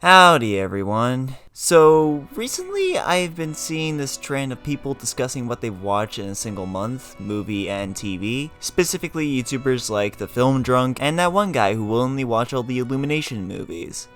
Howdy everyone. So recently I've been seeing this trend of people discussing what they've watched in a single month, movie and TV, specifically YouTubers like The Film Drunk and that one guy who willingly watched all the Illumination movies.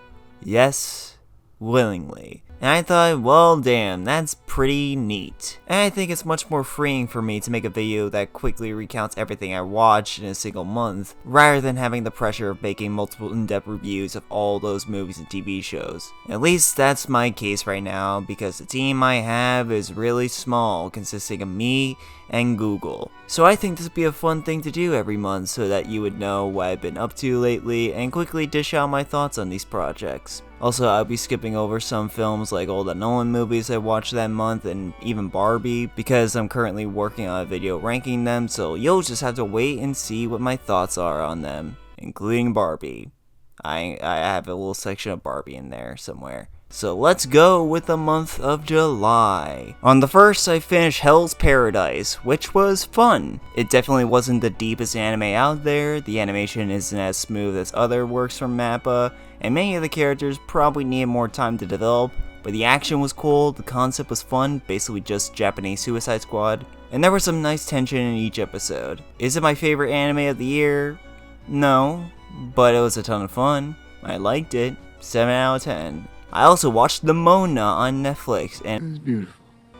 Yes, willingly. And I thought, well damn, that's pretty neat. And I think it's much more freeing for me to make a video that quickly recounts everything I watched in a single month, rather than having the pressure of making multiple in-depth reviews of all those movies and TV shows. At least that's my case right now, because the team I have is really small, consisting of me and Google. So I think this would be a fun thing to do every month so that you would know what I've been up to lately and quickly dish out my thoughts on these projects. Also, I'll be skipping over some films like all the Nolan movies I watched that month and even Barbie because I'm currently working on a video ranking them, so you'll just have to wait and see what my thoughts are on them, including Barbie. I have a little section of Barbie in there somewhere. So let's go with the month of July. On the 1st, I finished Hell's Paradise, which was fun. It definitely wasn't the deepest anime out there, the animation isn't as smooth as other works from MAPPA, and many of the characters probably needed more time to develop, but the action was cool, the concept was fun, basically just Japanese Suicide Squad, and there was some nice tension in each episode. Is it my favorite anime of the year? No, but it was a ton of fun. I liked it. 7 out of 10. I also watched The Mona on Netflix, and It's beautiful.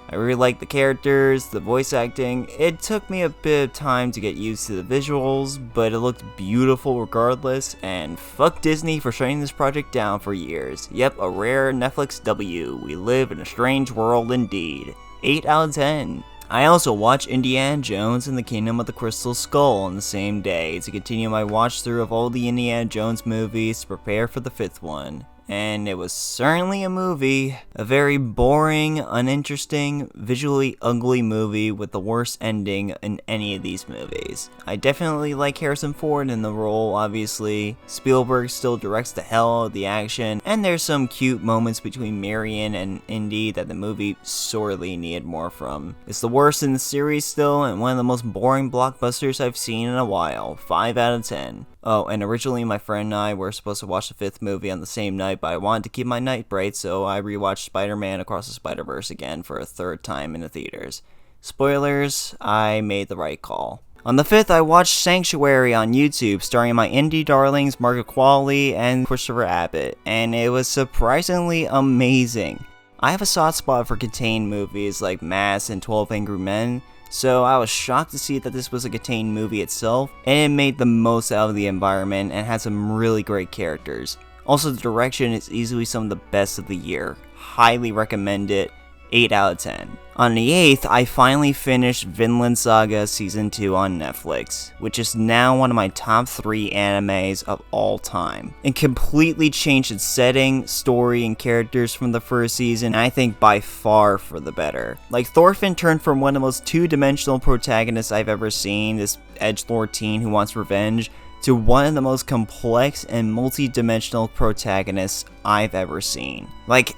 I really liked the characters, the voice acting. It took me a bit of time to get used to the visuals, but it looked beautiful regardless, and fuck Disney for shutting this project down for years. Yep, a rare Netflix W. We live in a strange world indeed. 8 out of 10. I also watched Indiana Jones and the Kingdom of the Crystal Skull on the same day to continue my watch through of all the Indiana Jones movies to prepare for the 5th one. And it was certainly a movie. A very boring, uninteresting, visually ugly movie with the worst ending in any of these movies. I definitely like Harrison Ford in the role, obviously. Spielberg still directs the hell out of the action, and there's some cute moments between Marion and Indy that the movie sorely needed more from. It's the worst in the series still, and one of the most boring blockbusters I've seen in a while. 5 out of 10. Oh, and originally my friend and I were supposed to watch the 5th movie on the same night, but I wanted to keep my night bright, so I rewatched Spider-Man Across the Spider-Verse again for a 3rd time in the theaters. Spoilers, I made the right call. On the 5th, I watched Sanctuary on YouTube, starring my indie darlings Margaret Qualley and Christopher Abbott, and it was surprisingly amazing. I have a soft spot for contained movies like Mass and 12 Angry Men, so I was shocked to see that this was a contained movie itself, and it made the most out of the environment and had some really great characters. Also, the direction is easily some of the best of the year. Highly recommend it. 8 out of 10. On the 8th, I finally finished Vinland Saga Season 2 on Netflix, which is now one of my top 3 animes of all time. It completely changed its setting, story, and characters from the first season, and I think by far for the better. Like, Thorfinn turned from one of the most two-dimensional protagonists I've ever seen, this edgelord teen who wants revenge, to one of the most complex and multi-dimensional protagonists I've ever seen. Like,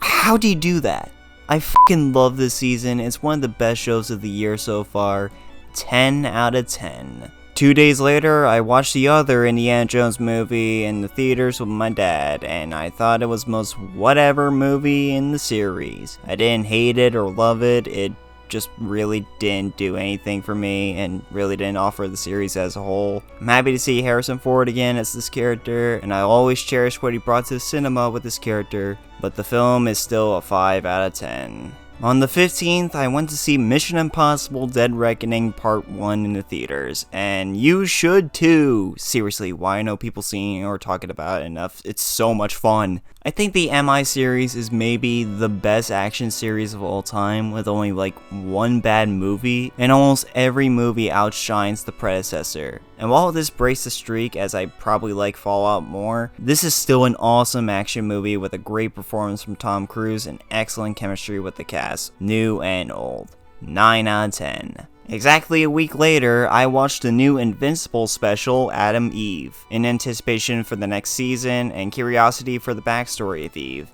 how do you do that? I fucking love this season. It's one of the best shows of the year so far. 10 out of 10. 2 days later, I watched the other Indiana Jones movie in the theaters with my dad, and I thought it was the most whatever movie in the series. I didn't hate it or love it, it just really didn't do anything for me and really didn't offer the series as a whole. I'm happy to see Harrison Ford again as this character, and I'll always cherish what he brought to the cinema with this character, but the film is still a 5 out of 10. On the 15th, I went to see Mission Impossible Dead Reckoning Part 1 in the theaters, and you should too! Seriously, why I know people seeing or talking about it enough, it's so much fun. I think the MI series is maybe the best action series of all time, with only like one bad movie, and almost every movie outshines the predecessor. And while this breaks the streak, as I probably like Fallout more, this is still an awesome action movie with a great performance from Tom Cruise and excellent chemistry with the cast, new and old. 9 out of 10. Exactly a week later, I watched the new Invincible special, Adam Eve, in anticipation for the next season and curiosity for the backstory of Eve.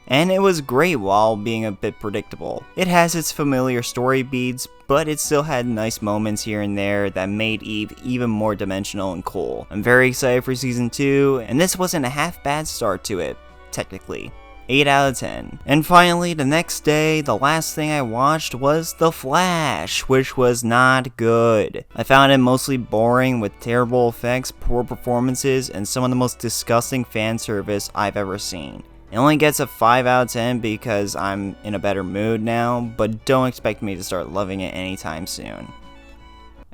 And it was great while being a bit predictable. It has its familiar story beats, but it still had nice moments here and there that made Eve even more dimensional and cool. I'm very excited for season 2, and this wasn't a half bad start to it. technically. 8 out of 10. And finally, the next day, the last thing I watched was The Flash, which was not good. I found it mostly boring with terrible effects, poor performances, and some of the most disgusting fan service I've ever seen. It only gets a 5 out of 10 because I'm in a better mood now, but don't expect me to start loving it anytime soon.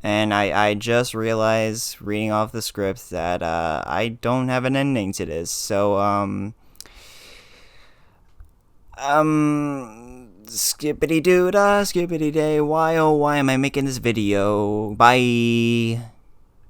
And I just realized, reading off the script, that I don't have an ending to this, so, skippity doo dah, skippity day, why oh why am I making this video? Bye.